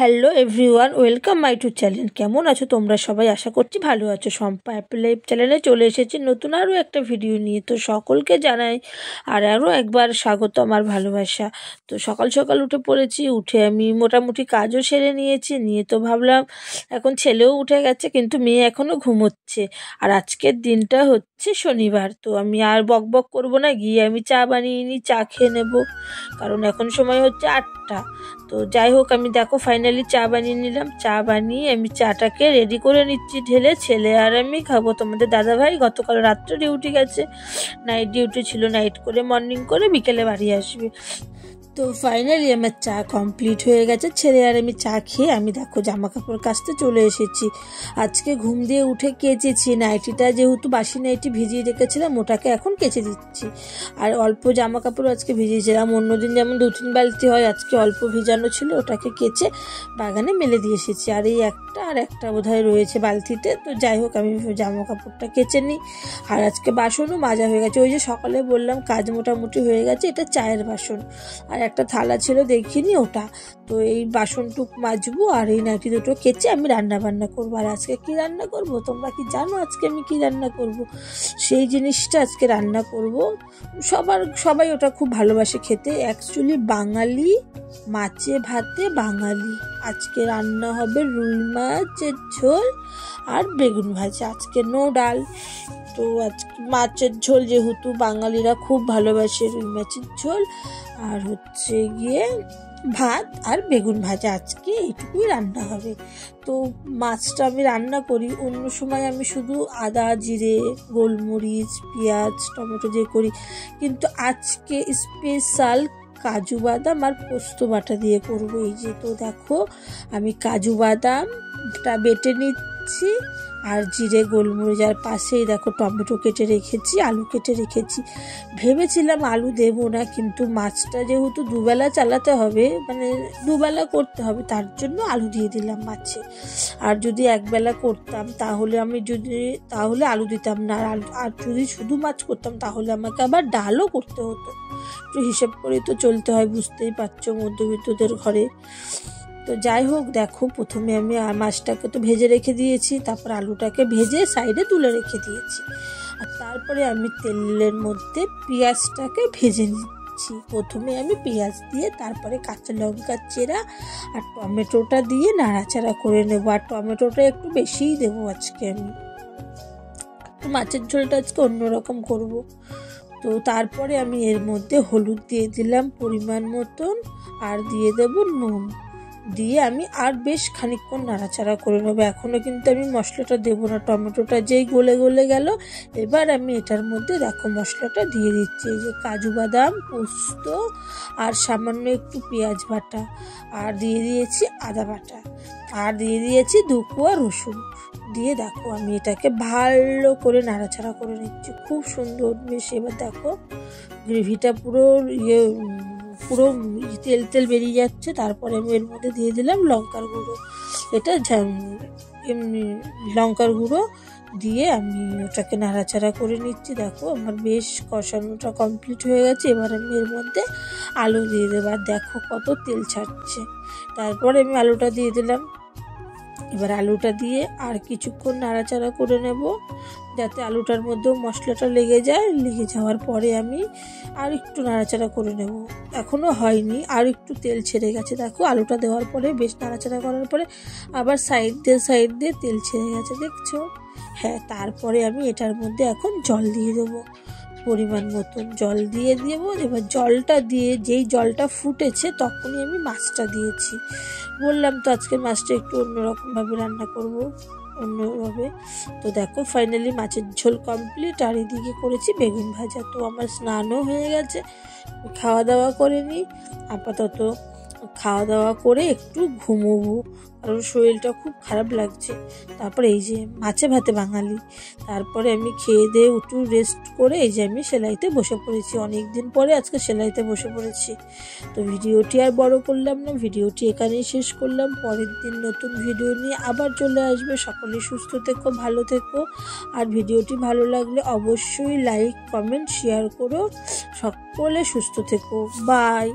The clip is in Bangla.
Hello everyone, welcome my to channel. কেমন আছো তোমরা সবাই? আশা করছি ভালো আছো। শম্পা অ্যাপেল লাইভ চ্যানেলে চলে এসেছি নতুন আরও একটা ভিডিও নিয়ে। তো সকলকে জানাই আরও একবার স্বাগত, আমার ভালোবাসা। তো সকাল সকাল উঠে পড়েছি, উঠে আমি মোটামুটি কাজও সেরে নিয়ে তো ভাবলাম এখন ছেলেও উঠে গেছে, কিন্তু মেয়ে এখনও ঘুমোচ্ছে। আর আজকের দিনটা হচ্ছে শনিবার। তো আমি আর বক বক করবো না, গিয়ে আমি চা বানিয়ে নিই, চা খেয়ে নেবো, কারণ এখন সময় হচ্ছে 8টা। তো যাই হোক, আমি দেখো ফাইনালি চা বানিয়ে নিলাম। চা বানিয়ে আমি চাটাকে রেডি করে নিচ্ছি ঢেলে। ছেলে আর আমি খাবো। তোমাদের দাদাভাই গতকাল রাত্রে ডিউটি গেছে, নাইট ডিউটি ছিল, নাইট করে মর্নিং করে বিকেলে বাড়ি আসবে। তো ফাইনালি আমার চা কমপ্লিট হয়ে গেছে। ছেলে আর আমি চা খেয়ে আমি দেখো জামা কাপড় কাচতে চলে এসেছি। আজকে ঘুম দিয়ে উঠে কেচেছি নাইটিটা, যেহেতু বাসি নাইটি ভিজিয়ে রেখেছিলাম, ওটাকে এখন কেচে দিচ্ছি। আর অল্প জামা কাপড় আজকে ভিজিয়েছিলাম, অন্যদিন যেমন 2-3 বালতি হয়, আজকে অল্প ভিজানো ছিল, ওটাকে কেচে বাগানে মেলে দিয়ে এসেছি। আর এই একটা বোধহয় রয়েছে বালতিতে। তো যাই হোক, আমি জামা কাপড়টা কেচে নিই। আর আজকে বাসনও মাজা হয়ে গেছে। ওই যে সকালে বললাম কাজ মোটামুটি হয়ে গেছে, এটা চায়ের বাসন। আর একটা থালা ছিল দেখিনি, ওটা। তো এই বাসনটুক মাজবো আর এই নাইটি দুটো কেচে আমি রান্না বান্না করবো। আর আজকে কি রান্না করব তোমরা কি জানো? আজকে আমি কি রান্না করব? সেই জিনিসটা আজকে রান্না করব। সবাই ওটা খুব ভালোবাসে খেতে। অ্যাকচুয়ালি বাঙালি, মাছে ভাতে বাঙালি। আজকে রান্না হবে রুই মাছের ঝোল আর বেগুন ভাজা। আজকে নো ডাল। তো আজকে মাছের ঝোল, যেহেতু বাঙালিরা খুব ভালোবাসে রুই মাছের ঝোল, আর হচ্ছে গিয়ে ভাত আর বেগুন ভাজা। আজকে এইটুকুই রান্না হবে। তো মাছটা আমি রান্না করি অন্য সময়, আমি শুধু আদা জিরে গোলমরিচ পেঁয়াজ টমেটো দিয়ে করি, কিন্তু আজকে স্পেশাল কাজু বাদাম আর পোস্ত বাটা দিয়ে করবো। এই যে তো দেখো, আমি কাজু বাদামটা বেটে নিচ্ছি, আর জিরে গোলমরিচ, আর পাশেই দেখো টমেটো কেটে রেখেছি, আলু কেটে রেখেছি। ভেবেছিলাম আলু দেবো না, কিন্তু মাছটা যেহেতু দুবেলা চালাতে হবে, মানে দুবেলা করতে হবে, তার জন্য আলু দিয়ে দিলাম মাছে। আর যদি একবেলা করতাম তাহলে আলু দিতাম না। আর যদি শুধু মাছ করতাম তাহলে আমাকে আবার ডালও করতে হতো। একটু হিসেব করে তো চলতে হয়, বুঝতেই পারছো, মধ্যবিত্তদের ঘরে। তো যাই হোক, দেখো প্রথমে আমি মাছটাকে তো ভেজে রেখে দিয়েছি, তারপর আলুটাকে ভেজে সাইডে তুলে রেখে দিয়েছি। আর তারপরে আমি তেলের মধ্যে পেঁয়াজটাকে ভেজে নিচ্ছি। প্রথমে আমি পেঁয়াজ দিয়ে, তারপরে কাঁচা লঙ্কা চেরা আর টমেটোটা দিয়ে নাড়াচাড়া করে নেবো। আর টমেটোটা একটু বেশিই দেবো আজকে। আমি মাছের ঝোলটা আজকে অন্যরকম করব। তো তারপরে আমি এর মধ্যে হলুদ দিয়ে দিলাম পরিমাণ মতন, আর দিয়ে দেবো নুন। দিয়ে আমি আর বেশ খানিকক্ষণ নাড়াচাড়া করে নেবো। এখনও কিন্তু আমি মশলাটা দেবো না, টমেটোটা যেই গলে গেল, এবার আমি এটার মধ্যে দেখো মশলাটা দিয়ে দিচ্ছি। এই যে কাজু বাদাম পোস্ত আর সামান্য একটু পেঁয়াজ বাটা, আর দিয়ে দিয়েছি আদা বাটা, আর দিয়ে দিয়েছি 2 কোয়া রসুন। দিয়ে দেখো আমি এটাকে ভালো করে নাড়াচাড়া করে নিচ্ছি, খুব সুন্দর বেশ। এবার দেখো গ্রেভিটা পুরো তেল বেরিয়ে যাচ্ছে। তারপরে আমি এর মধ্যে দিয়ে দিলাম লঙ্কার গুঁড়ো। এটা এমনি লঙ্কার গুঁড়ো দিয়ে আমি ওটাকে নাড়াচাড়া করে নিচ্ছি। দেখো আমার বেশ কষানোটা কমপ্লিট হয়ে গেছে। এবার আমি এর মধ্যে আলু দিয়ে দেবো, আর দেখো কত তেল ছাড়ছে। তারপরে আমি আলুটা দিয়ে দিলাম। এবার আলুটা দিয়ে আর কিছুক্ষণ নাড়াচাড়া করে নেব, যাতে আলুটার মধ্যেও মশলাটা লেগে যায়। লেগে যাওয়ার পরে আমি আর একটু নাড়াচাড়া করে নেব। এখনও হয়নি, আর একটু তেল ছেড়ে গেছে। দেখো আলুটা দেওয়ার পরে বেশ নাড়াচাড়া করার পরে আবার সাইড দিয়ে তেল ছেড়ে গেছে, দেখছো? হ্যাঁ, তারপরে আমি এটার মধ্যে এখন জল দিয়ে দেবো, পরিমাণ মতন জল দিয়ে দেবো। এবার জলটা দিয়ে যেই জলটা ফুটেছে তখনই আমি মাছটা দিয়েছি। বললাম তো আজকে মাছটা একটু অন্যরকমভাবে রান্না করব, অন্যভাবে। তো দেখো ফাইনালি মাছের ঝোল কমপ্লিট, আর এদিকে করেছি বেগুন ভাজা। তো আমার স্নানও হয়ে গেছে, খাওয়া দাওয়া করে নিই। আপাতত খাওয়া দাওয়া করে একটু ঘুমোবো, কারণ শরীরটা খুব খারাপ লাগছে। তারপরে এই যে মাছে ভাতে বাঙালি। তারপরে আমি খেয়ে দিয়ে একটু রেস্ট করে এই যে আমি সেলাইতে বসে পড়েছি। অনেক দিন পরে আজকে সেলাইতে বসে পড়েছি। তো ভিডিওটি আর বড় করলাম না, ভিডিওটি এখানেই শেষ করলাম। পরের দিন নতুন ভিডিও নিয়ে আবার চলে আসবে। সকলে সুস্থ থেকো, ভালো থেকো। আর ভিডিওটি ভালো লাগলে অবশ্যই লাইক কমেন্ট শেয়ার করো। সকলে সুস্থ থেকো, বাই।